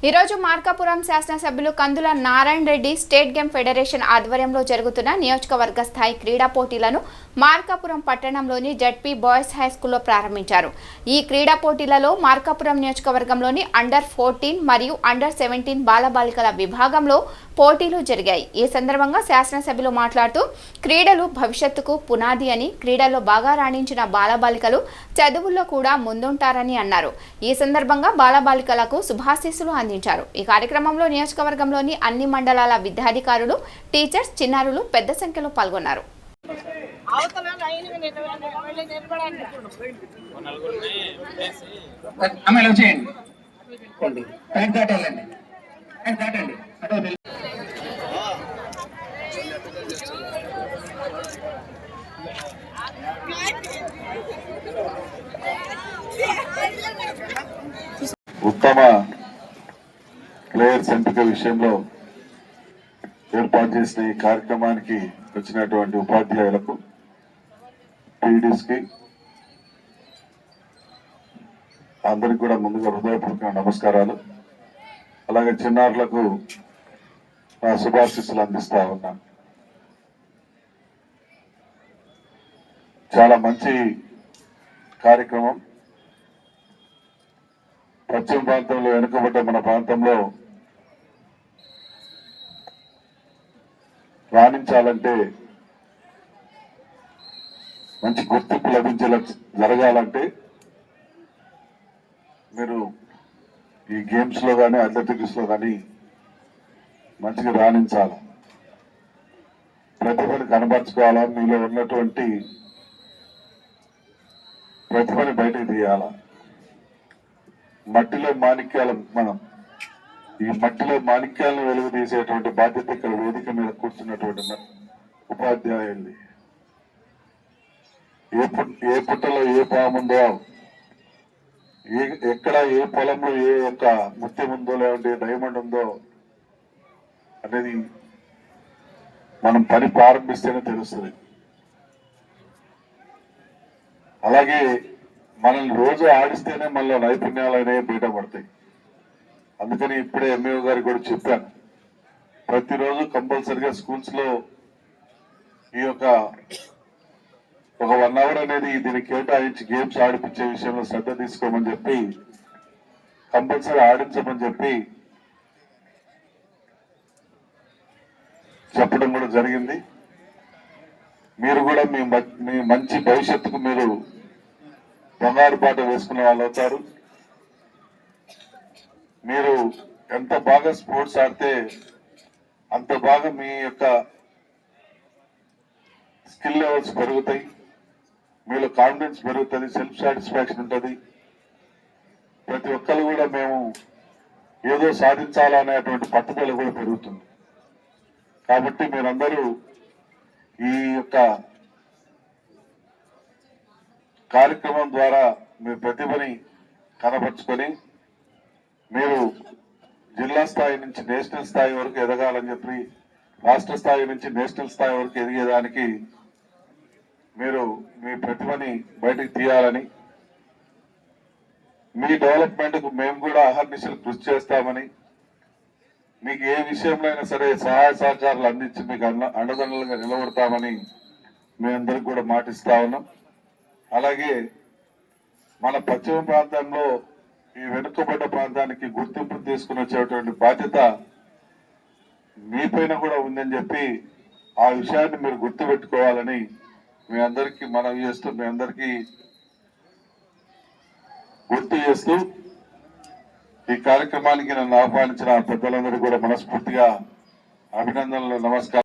ఈరోజు మార్కాపురం శాసనసభ్యులు Kandula Narayana Reddy state game federation ఆధ్వర్యంలో జరుగుతున్న నియోజకవర్గ స్థాయి క్రీడా పోటీలను మార్కాపురం పట్టణంలోని జడ్పీ బాయ్స్ హై స్కూల్లో ప్రారంభించారు. ఈ క్రీడా పోటీలలో మార్కాపురం నియోజకవర్గంలోని అండర్ 14 మరియు అండర్ 17 బాలబాలికల విభాగంలో పోటీలు జరిగాయి. ఈ సందర్భంగా శాసనసభ్యులు మాట్లాడుతూ క్రీడలు భవిష్యత్తుకు పునాది అని, క్రీడల్లో బాగా రాణించిన బాలబాలికలు చదువుల్లో కూడా ముందుంటారని అన్నారు. ఈ సందర్భంగా బాలబాలికలకు శుభాశీస్సులు అందించారు. ఈ కార్యక్రమంలో నియోజకవర్గంలోని అన్ని మండలాల విద్యాధికారులు, టీచర్స్, చిన్నారులు పెద్ద సంఖ్యలో పాల్గొన్నారు. ఉత్తమ ప్లేయర్స్ ఎంపిక విషయంలో ఏర్పాటు చేసిన ఈ కార్యక్రమానికి వచ్చినటువంటి ఉపాధ్యాయులకు, పీడీస్కి అందరికి కూడా ముందుగా హృదయపూర్వక నమస్కారాలు. అలాగే చిన్నారులకు నా శుభాశీస్సులు అందిస్తా ఉన్నాను. చాలా మంచి కార్యక్రమం. పశ్చిమ ప్రాంతంలో వెనుకబడ్డ మన ప్రాంతంలో రాణించాలంటే, మంచి గుర్తింపు లభించేలా జరగాలంటే మీరు ఈ గేమ్స్ లో కానీ అథ్లెటిక్స్ లో కానీ మంచిగా రాణించాలి, ప్రతిభని కనబరుచుకోవాలా, మీలో ఉన్నటువంటి ప్రతిభని బయటకు తీయాలా. మట్టిలో మాణిక్యాలు, మనం ఈ మట్టిలో మాణిక్యాలను వెలుగు తీసేటువంటి బాధ్యత ఇక్కడ వేదిక మీద కూర్చున్నటువంటి ఉపాధ్యాయుల్ని. ఏ పుట్టలో ఏ పాముందో, ఎక్కడ ఏ పొలంలో ఏ యొక్క ముత్యం ఉందో, లేదంటే డైమండ్ ఉందో అనేది మనం పని ప్రారంభిస్తేనే తెలుస్తుంది. అలాగే మనల్ని రోజు ఆడిస్తేనే మళ్ళీ నైపుణ్యాలు అనేవి బయటపడతాయి. అందుకని ఇప్పుడే ఎంఏఓ గారికి కూడా చెప్పాను, ప్రతిరోజు కంపల్సరిగా స్కూల్స్ లో ఈ యొక్క ఒక 1 అవర్ అనేది దీనికి కేటాయించి గేమ్స్ ఆడిపించే విషయంలో శ్రద్ధ తీసుకోమని చెప్పి, కంపల్సరీ ఆడించమని చెప్పి చెప్పడం కూడా జరిగింది. మీరు కూడా మీ మంచి భవిష్యత్తుకు మీరు బంగారు బాట వేసుకునే వాళ్ళు అవుతారు. మీరు ఎంత బాగా స్పోర్ట్స్ ఆడితే అంత బాగా మీ యొక్క స్కిల్ లెవెల్స్ పెరుగుతాయి, మీలో కాన్ఫిడెన్స్ పెరుగుతుంది, సెల్ఫ్ సాటిస్ఫాక్షన్ ఉంటుంది. ప్రతి ఒక్కరు కూడా మేము ఏదో సాధించాలనేటువంటి పట్టుదల కూడా పెరుగుతుంది. కాబట్టి మీరందరూ ఈ యొక్క కార్యక్రమం ద్వారా మీ ప్రతిభని కనబరుచుకొని మీరు జిల్లా స్థాయి నుంచి నేషనల్ స్థాయి వరకు ఎదగాలని చెప్పి, రాష్ట్ర స్థాయి నుంచి నేషనల్ స్థాయి వరకు ఎదిగేదానికి మీరు మీ ప్రతిభని బయటకు తీయాలని, మీ డెవలప్మెంట్కు మేము కూడా అహర్నిశలు కృషి చేస్తామని, మీకు ఏ విషయంలో అయినా సరే సహాయ సహకారాలు అందించి మీకు అండదండలుగా నిలబడతామని మీ అందరికి కూడా మాటిస్తా ఉన్నాం. అలాగే మన పశ్చిమ ప్రాంతంలో ఈ వెనుకబడ్డ ప్రాంతానికి గుర్తింపు తీసుకుని వచ్చేటువంటి బాధ్యత మీ పైన కూడా ఉందని చెప్పి ఆ విషయాన్ని మీరు గుర్తుపెట్టుకోవాలని మీ అందరికీ మనవి చేస్తూ, మీ అందరికీ గుర్తు చేస్తూ, ఈ కార్యక్రమానికి నన్ను ఆహ్వానించిన పెద్దలందరూ కూడా మనస్ఫూర్తిగా అభినందనలు, నమస్కారం.